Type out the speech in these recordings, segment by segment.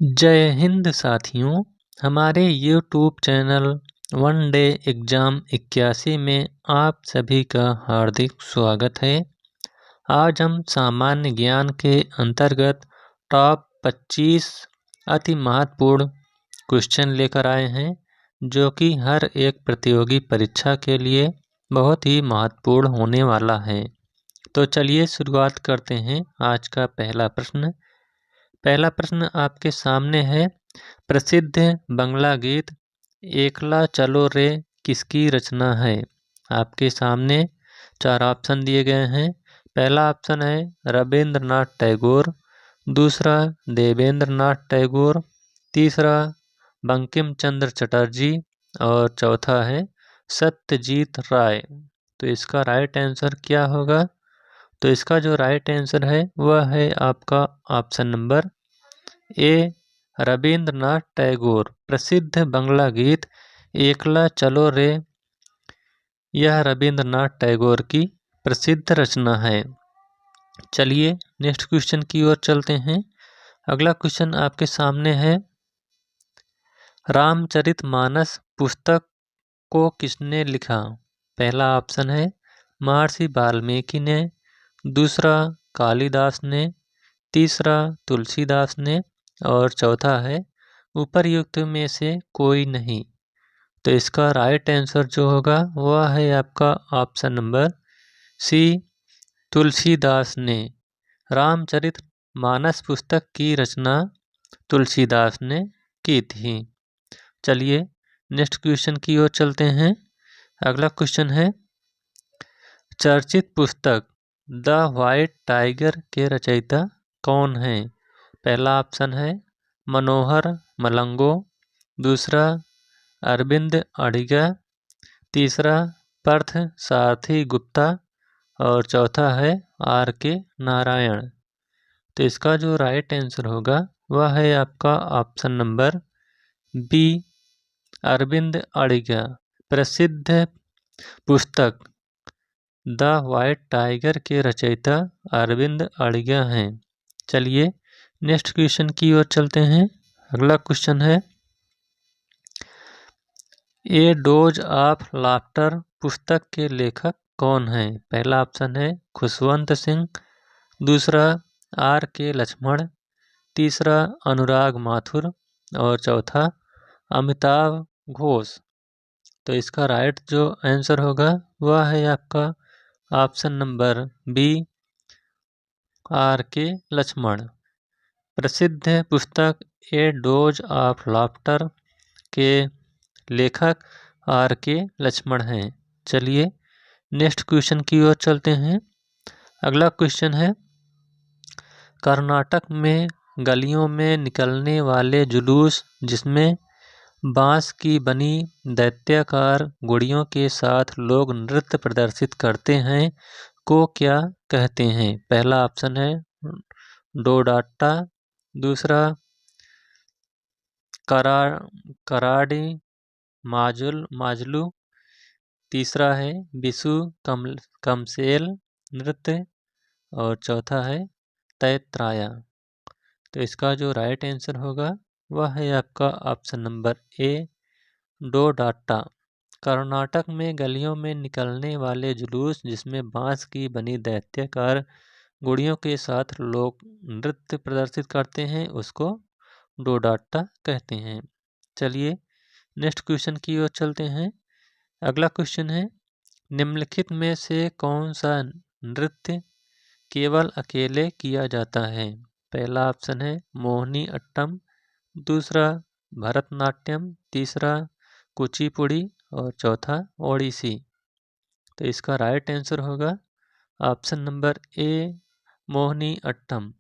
जय हिंद साथियों। हमारे YouTube channel one day exam 81 में आप सभी का हार्दिक स्वागत है। आज हम सामान्य ज्ञान के अंतर्गत टॉप 25 अति महत्वपूर्ण क्वेश्चन लेकर आए हैं, जो कि हर एक प्रतियोगी परीक्षा के लिए बहुत ही महत्वपूर्ण होने वाला है। तो चलिए शुरुआत करते हैं। आज का पहला प्रश्न आपके सामने है। प्रसिद्ध बंगला गीत एकला चलो रे किसकी रचना है? आपके सामने 4 ऑप्शन दिए गए हैं। पहला ऑप्शन है रविंद्रनाथ टैगोर, दूसरा देवेंद्र नाथ टैगोर, तीसरा बंकिम चंद्र चटर्जी और चौथा है सत्यजीत राय। तो इसका राइट आंसर क्या होगा? तो इसका जो राइट आंसर है वह है आपका ऑप्शन नंबर ए, रविंद्रनाथ टैगोर। प्रसिद्ध बंगला गीत एकला चलो रे यह रविंद्रनाथ टैगोर की प्रसिद्ध रचना है। चलिए नेक्स्ट क्वेश्चन की ओर चलते हैं। अगला क्वेश्चन आपके सामने है। रामचरितमानस पुस्तक को किसने लिखा? पहला ऑप्शन है महर्षि वाल्मीकि ने, दूसरा कालिदास ने, तीसरा तुलसीदास ने और चौथा है उपर्युक्त में से कोई नहीं। तो इसका राइट आंसर जो होगा वह है आपका ऑप्शन नंबर सी, तुलसीदास ने। रामचरितमानस पुस्तक की रचना तुलसीदास ने की थी। चलिए नेक्स्ट क्वेश्चन की ओर चलते हैं। अगला क्वेश्चन है। चर्चित पुस्तक द व्हाइट टाइगर के रचयिता कौन हैं? पहला ऑप्शन है मनोहर मलंगो, दूसरा अरविंद अडिगा, तीसरा पार्थ सारथी गुप्ता और चौथा है आर के नारायण। तो इसका जो राइट आंसर होगा वह है आपका option number B, Arvind Adiga. प्रसिद्ध पुस्तक द व्हाइट टाइगर के रचयिता अरविंद अडिगा हैं। चलिए नेक्स्ट क्वेश्चन की ओर चलते हैं। अगला क्वेश्चन है। ए डोज ऑफ लाफ्टर पुस्तक के लेखक कौन हैं? पहला ऑप्शन है खुशवंत सिंह, दूसरा आर के लक्ष्मण, तीसरा अनुराग माथुर और चौथा अमिताभ घोष। तो इसका राइट जो आंसर होगा वह है आपका ऑप्शन नंबर बी, आर के लक्ष्मण। प्रसिद्ध पुस्तक ए डोज ऑफ लाफ्टर के लेखक आर के लक्ष्मण हैं। चलिए नेक्स्ट क्वेश्चन की ओर चलते हैं। अगला क्वेश्चन है। कर्नाटक में गलियों में निकलने वाले जुलूस जिसमें बांस की बनी दैत्याकार गुड़ियों के साथ लोग नृत्य प्रदर्शित करते हैं को क्या कहते हैं? पहला ऑप्शन है डोडाट्टा, दूसरा कराडी माजलू, तीसरा है बिसु कमसेल नृत्य और चौथा है तैत्राया। तो इसका जो राइट आंसर होगा वह है आपका ऑप्शन नंबर ए, डोडाट्टा। कर्नाटक में गलियों में निकलने वाले जुलूस जिसमें बांस की बनी दैत्याकार गुड़ियों के साथ लोग नृत्य प्रदर्शित करते हैं उसको डोडाट्टा कहते हैं। चलिए नेक्स्ट क्वेश्चन की ओर चलते हैं। अगला क्वेश्चन है। निम्नलिखित में से कौन सा नृत्य केवल अकेले किया जाता है? पहला ऑप्शन है मोहिनी अट्टम, दूसरा भरतनाट्यम, तीसरा कुचिपुड़ी और चौथा ओडिसी। तो इसका राइट आंसर होगा option number A, Mohiniyattam.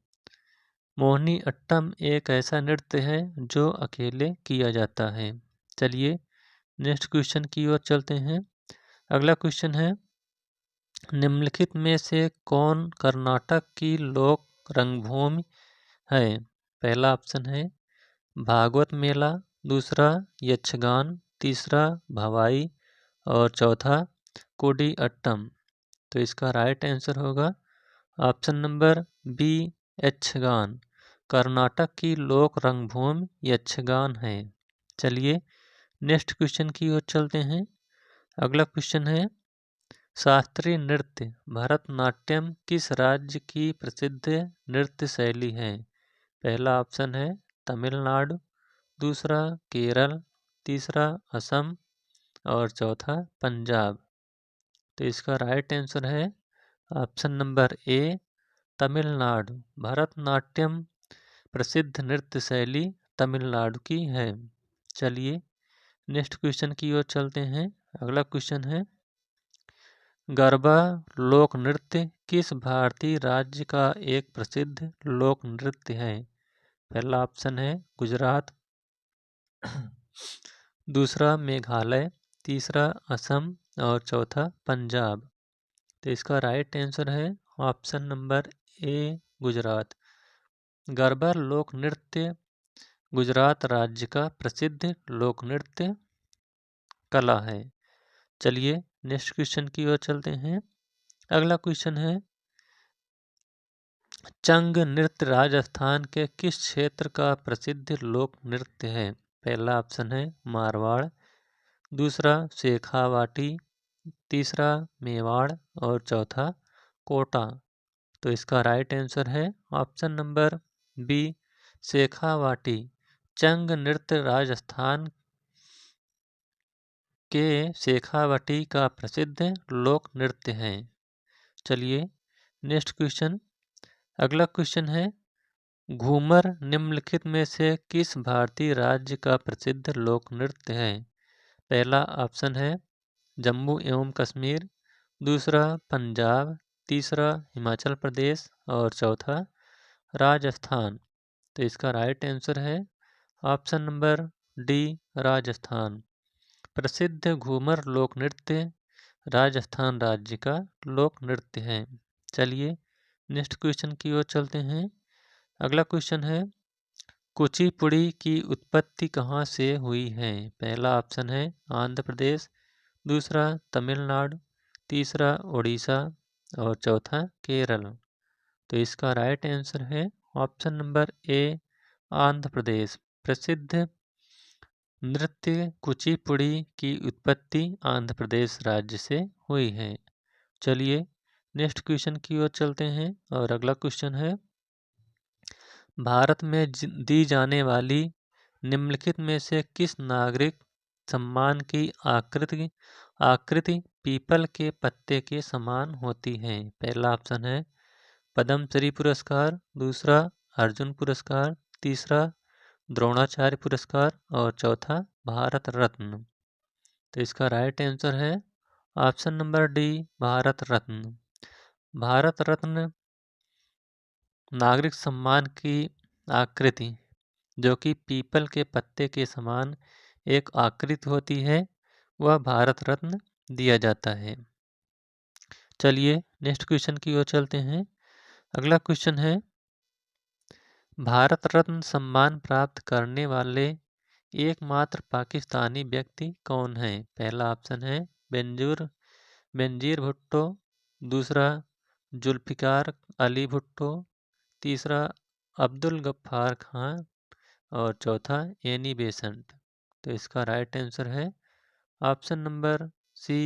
Mohiniyattam एक ऐसा नृत्य है जो अकेले किया जाता है। चलिए नेक्स्ट क्वेश्चन की ओर चलते हैं। अगला क्वेश्चन है। निम्नलिखित में से कौन कर्नाटक की लोक रंगभूमि है? पहला ऑप्शन है भागवत मेला, दूसरा यक्षगान, तीसरा भवाई और चौथा कुडियाट्टम। तो इसका राइट आंसर होगा option number B, Yakshagana. Karnataka की लोक रंगभूमि यक्षगान है। चलिए नेक्स्ट क्वेश्चन की ओर चलते हैं। अगला क्वेश्चन है शास्त्रीय नृत्य भरतनाट्यम किस राज्य की प्रसिद्ध नृत्य शैली है? पहला ऑप्शन है तमिलनाडु, दूसरा केरल, तीसरा असम और चौथा पंजाब। तो इसका राइट आंसर है ऑप्शन नंबर ए तमिलनाडु। भरतनाट्यम प्रसिद्ध नृत्य शैली तमिलनाडु की है। चलिए नेक्स्ट क्वेश्चन की ओर चलते हैं। अगला क्वेश्चन है गरबा लोक नृत्य किस भारतीय राज्य का एक प्रसिद्ध लोक नृत्य है? पहला ऑप्शन है गुजरात, दूसरा मेघालय, तीसरा असम और चौथा पंजाब। तो इसका राइट आंसर है ऑप्शन नंबर ए गुजरात। गरबा लोक नृत्य गुजरात राज्य का प्रसिद्ध लोक नृत्य कला है। चलिए नेक्स्ट क्वेश्चन की ओर चलते हैं। अगला क्वेश्चन है चंग नृत्य राजस्थान के किस क्षेत्र का प्रसिद्ध लोक नृत्य है? पहला ऑप्शन है मारवाड़, दूसरा शेखावाटी, तीसरा मेवाड़ और चौथा कोटा। तो इसका राइट आंसर है ऑप्शन नंबर बी शेखावाटी। चंग नृत्य राजस्थान के शेखावाटी का प्रसिद्ध लोक नृत्य है। चलिए नेक्स्ट क्वेश्चन। अगला क्वेश्चन है घूमर निम्नलिखित में से किस भारतीय राज्य का प्रसिद्ध लोक नृत्य है? पहला ऑप्शन है जम्मू एवं कश्मीर, दूसरा पंजाब, तीसरा हिमाचल प्रदेश और चौथा राजस्थान। तो इसका राइट आंसर है ऑप्शन नंबर डी राजस्थान। प्रसिद्ध घूमर लोक नृत्य राजस्थान राज्य का लोक नृत्य है। चलिए नेक्स्ट क्वेश्चन की ओर चलते हैं। अगला क्वेश्चन है कुचिपुड़ी की उत्पत्ति कहाँ से हुई है? पहला ऑप्शन है आंध्र प्रदेश, दूसरा तमिलनाडु, तीसरा उड़ीसा और चौथा केरल। तो इसका राइट आंसर है ऑप्शन नंबर ए आंध्र प्रदेश। प्रसिद्ध नृत्य कुचिपुड़ी की उत्पत्ति आंध्र प्रदेश राज्य से हुई है। चलिए नेक्स्ट क्वेश्चन की ओर चलते हैं और अगला क्वेश्चन है भारत में दी जाने वाली निम्नलिखित में से किस नागरिक सम्मान की आकृति पीपल के पत्ते के समान होती है? पहला ऑप्शन है पद्मश्री पुरस्कार, दूसरा अर्जुन पुरस्कार, तीसरा द्रोणाचार्य पुरस्कार और चौथा भारत रत्न। तो इसका राइट आंसर है option number D Bharat Ratna. Bharat Ratna नागरिक सम्मान की आकृति जो कि पीपल के पत्ते के समान एक आकृति होती है वह भारत रत्न दिया जाता है। चलिए नेक्स्ट क्वेश्चन की ओर चलते हैं। अगला क्वेश्चन है भारत रत्न सम्मान प्राप्त करने वाले एकमात्र पाकिस्तानी व्यक्ति कौन है? पहला ऑप्शन है बेनजीर भुट्टो, दूसरा जुल्फिकार अली भुट्टो, तीसरा अब्दुल गफ्फार खान और चौथा एनी बेसेंट। तो इसका राइट आंसर है option number C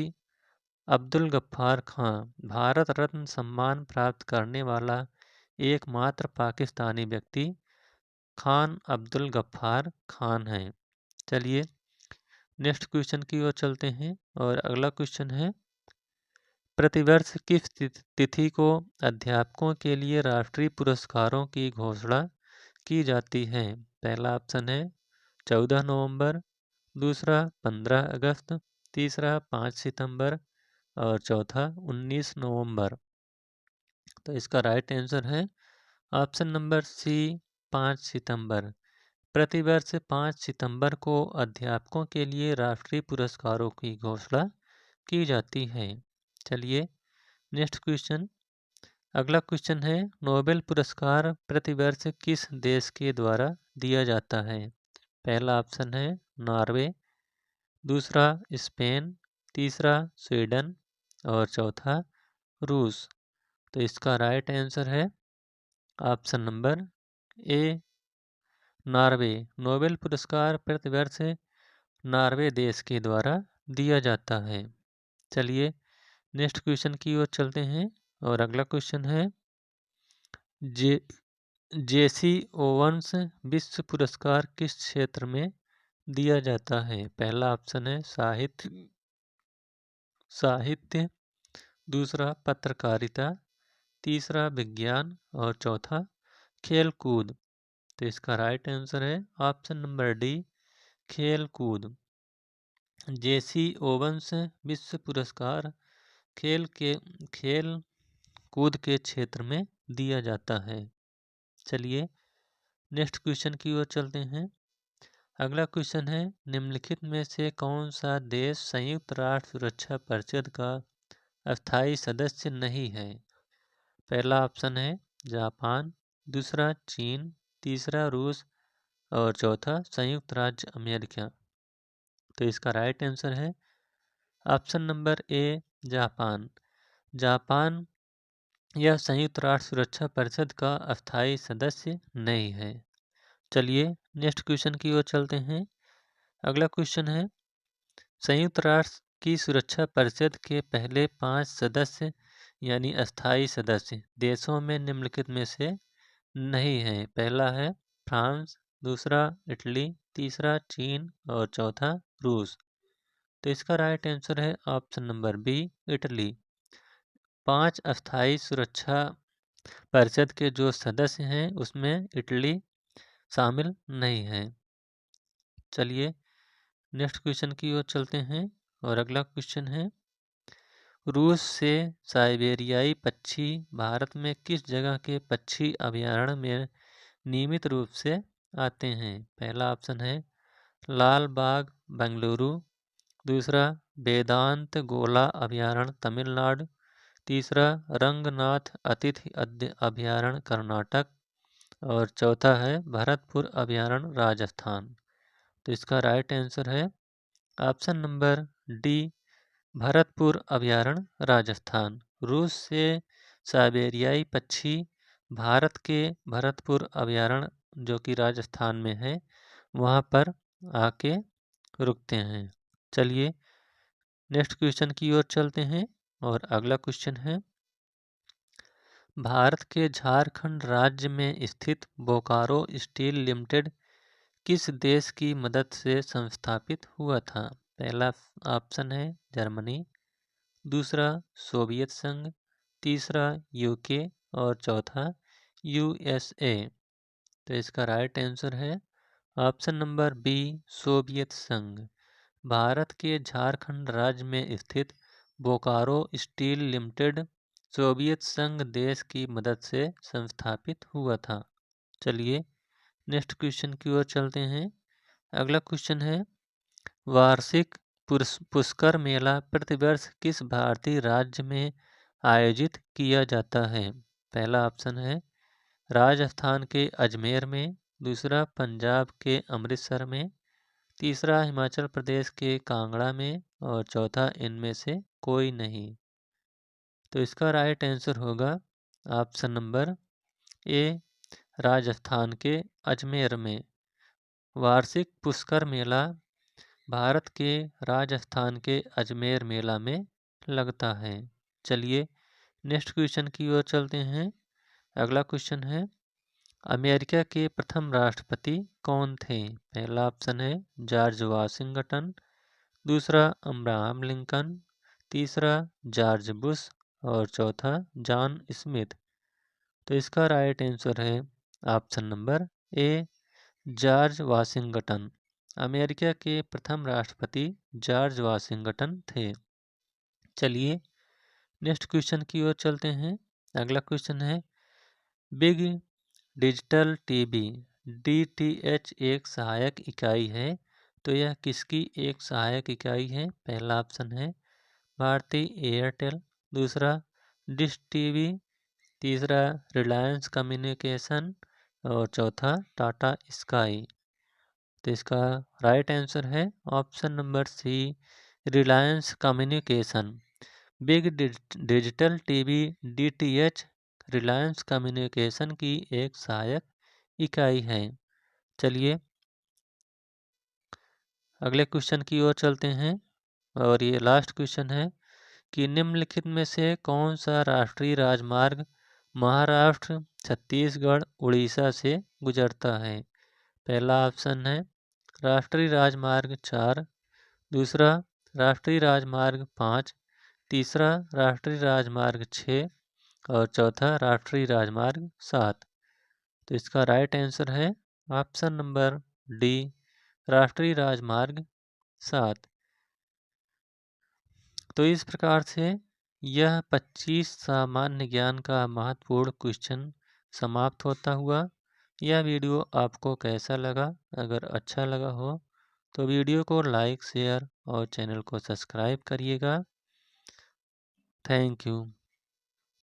Abdul Ghaffar Khan. Bharat Ratna सम्मान प्राप्त करने वाला एकमात्र पाकिस्तानी व्यक्ति खान अब्दुल गफ्फार खान है। चलिए नेक्स्ट क्वेश्चन की ओर चलते हैं और अगला क्वेश्चन है प्रतिवर्ष किस तिथि को अध्यापकों के लिए राष्ट्रीय पुरस्कारों की घोषणा की जाती है? पहला ऑप्शन है 14 नवंबर, दूसरा 15 अगस्त, तीसरा 5 सितंबर और चौथा 19 नवंबर। तो इसका राइट आंसर है ऑप्शन नंबर सी 5 सितंबर। प्रतिवर्ष 5 सितंबर को अध्यापकों के लिए राष्ट्रीय पुरस्कारों की घोषणा की जाती है। चलिए नेक्स्ट क्वेश्चन। अगला क्वेश्चन है नोबेल पुरस्कार प्रतिवर्ष किस देश के द्वारा दिया जाता है? पहला ऑप्शन है नॉर्वे, दूसरा स्पेन, तीसरा स्वीडन और चौथा रूस। तो इसका राइट आंसर है ऑप्शन नंबर ए नॉर्वे। नोबेल पुरस्कार प्रतिवर्ष नॉर्वे देश के द्वारा दिया जाता है। चलिए नेक्स्ट क्वेश्चन की ओर चलते हैं और अगला क्वेश्चन है जेसी ओवंस विश्व पुरस्कार किस क्षेत्र में दिया जाता है? पहला ऑप्शन है साहित्य, दूसरा पत्रकारिता, तीसरा विज्ञान और चौथा खेल कूद। तो इसका राइट आंसर है ऑप्शन नंबर डी, खेल कूद। जेसी ओवंस विश्व पुरस्कार खेल कूद के क्षेत्र में दिया जाता है। चलिए नेक्स्ट क्वेश्चन की ओर चलते हैं। अगला क्वेश्चन है निम्नलिखित में से कौन सा देश संयुक्त राष्ट्र सुरक्षा परिषद का अस्थायी सदस्य नहीं है? पहला ऑप्शन है जापान, दूसरा चीन, तीसरा रूस और चौथा संयुक्त राज्य अमेरिका। तो इसका राइट आंसर है ऑप्शन नंबर ए, जापान। जापान यह संयुक्त राष्ट्र सुरक्षा परिषद का अस्थायी सदस्य नहीं है। चलिए नेक्स्ट क्वेश्चन की ओर चलते हैं। अगला क्वेश्चन है संयुक्त राष्ट्र की सुरक्षा परिषद के पहले 5 सदस्य यानी अस्थायी सदस्य देशों में निम्नलिखित में से नहीं है। पहला है फ्रांस, दूसरा इटली, तीसरा चीन और चौथा रूस। तो इसका राइट आंसर है ऑप्शन नंबर बी, इटली। 5 अस्थायी सुरक्षा परिषद के जो सदस्य हैं उसमें इटली शामिल नहीं है। चलिए नेक्स्ट क्वेश्चन की ओर चलते हैं और अगला क्वेश्चन है रूस से साइबेरियाई पक्षी भारत में किस जगह के पक्षी अभयारण्य में नियमित रूप से आते हैं? पहला ऑप्शन है लाल बाग, बेंगलुरु, दूसरा वेदांत गोला अभयारण्य, तमिलनाडु, तीसरा रंगनाथ अतिथि अभयारण्य, कर्नाटक और चौथा है भरतपुर अभयारण्य, राजस्थान। तो इसका राइट आंसर है ऑप्शन नंबर डी, भरतपुर अभयारण्य, राजस्थान। रूस से साइबेरियाई पक्षी भारत के भरतपुर अभयारण्य जो कि राजस्थान में है वहाँ पर आके रुकते हैं। चलिए नेक्स्ट क्वेश्चन की ओर चलते हैं और अगला क्वेश्चन है भारत के झारखंड राज्य में स्थित बोकारो स्टील लिमिटेड किस देश की मदद से संस्थापित हुआ था? पहला ऑप्शन है जर्मनी, दूसरा सोवियत संघ, तीसरा यूके और चौथा यूएसए। तो इसका राइट आंसर है ऑप्शन नंबर बी, सोवियत संघ। भारत के झारखंड राज्य में स्थित बोकारो स्टील लिमिटेड सोवियत संघ देश की मदद से संस्थापित हुआ था। चलिए नेक्स्ट क्वेश्चन की ओर चलते हैं। अगला क्वेश्चन है वार्षिक पुष्कर मेला प्रतिवर्ष किस भारतीय राज्य में आयोजित किया जाता है? पहला ऑप्शन है राजस्थान के अजमेर में, दूसरा पंजाब के अमृतसर में, तीसरा हिमाचल प्रदेश के कांगड़ा में और चौथा इनमें से कोई नहीं। तो इसका राइट आंसर होगा ऑप्शन नंबर ए, राजस्थान के अजमेर में। वार्षिक पुष्कर मेला भारत के राजस्थान के अजमेर मेला में लगता है। चलिए नेक्स्ट क्वेश्चन की ओर चलते हैं। अगला क्वेश्चन है अमेरिका के प्रथम राष्ट्रपति कौन थे? पहला ऑप्शन है जॉर्ज वाशिंगटन, दूसरा अब्राहम लिंकन, तीसरा जॉर्ज बुश और चौथा जॉन स्मिथ। तो इसका राइट आंसर है ऑप्शन नंबर ए, जॉर्ज वाशिंगटन। अमेरिका के प्रथम राष्ट्रपति जॉर्ज वाशिंगटन थे। चलिए नेक्स्ट क्वेश्चन की ओर चलते हैं। अगला क्वेश्चन है बिग डिजिटल टीवी DTH एक सहायक इकाई है, तो यह किसकी एक सहायक इकाई है? पहला ऑप्शन है भारती एयरटेल, दूसरा डिश टीवी, तीसरा रिलायंस कम्युनिकेशन और चौथा टाटा स्काई। तो इसका राइट आंसर है option number C, Reliance communication. Big digital TV DTH Reliance communication की एक सहायक इकाई है। चलिए अगले क्वेश्चन की ओर चलते हैं और ये लास्ट क्वेश्चन है कि निम्नलिखित में से कौन सा राष्ट्रीय राजमार्ग महाराष्ट्र, छत्तीसगढ़, उड़ीसा से गुजरता है। पहला ऑप्शन है राष्ट्रीय राजमार्ग 4, दूसरा राष्ट्रीय राजमार्ग 5, तीसरा राष्ट्रीय राजमार्ग 6 और चौथा राष्ट्रीय राजमार्ग 7। तो इसका राइट आंसर है ऑप्शन नंबर डी, राष्ट्रीय राजमार्ग 7। तो इस प्रकार से यह 25 सामान्य ज्ञान का महत्वपूर्ण क्वेश्चन समाप्त होता हुआ। यह वीडियो आपको कैसा लगा? अगर अच्छा लगा हो तो वीडियो को लाइक, शेयर और चैनल को सब्सक्राइब करिएगा। Thank you.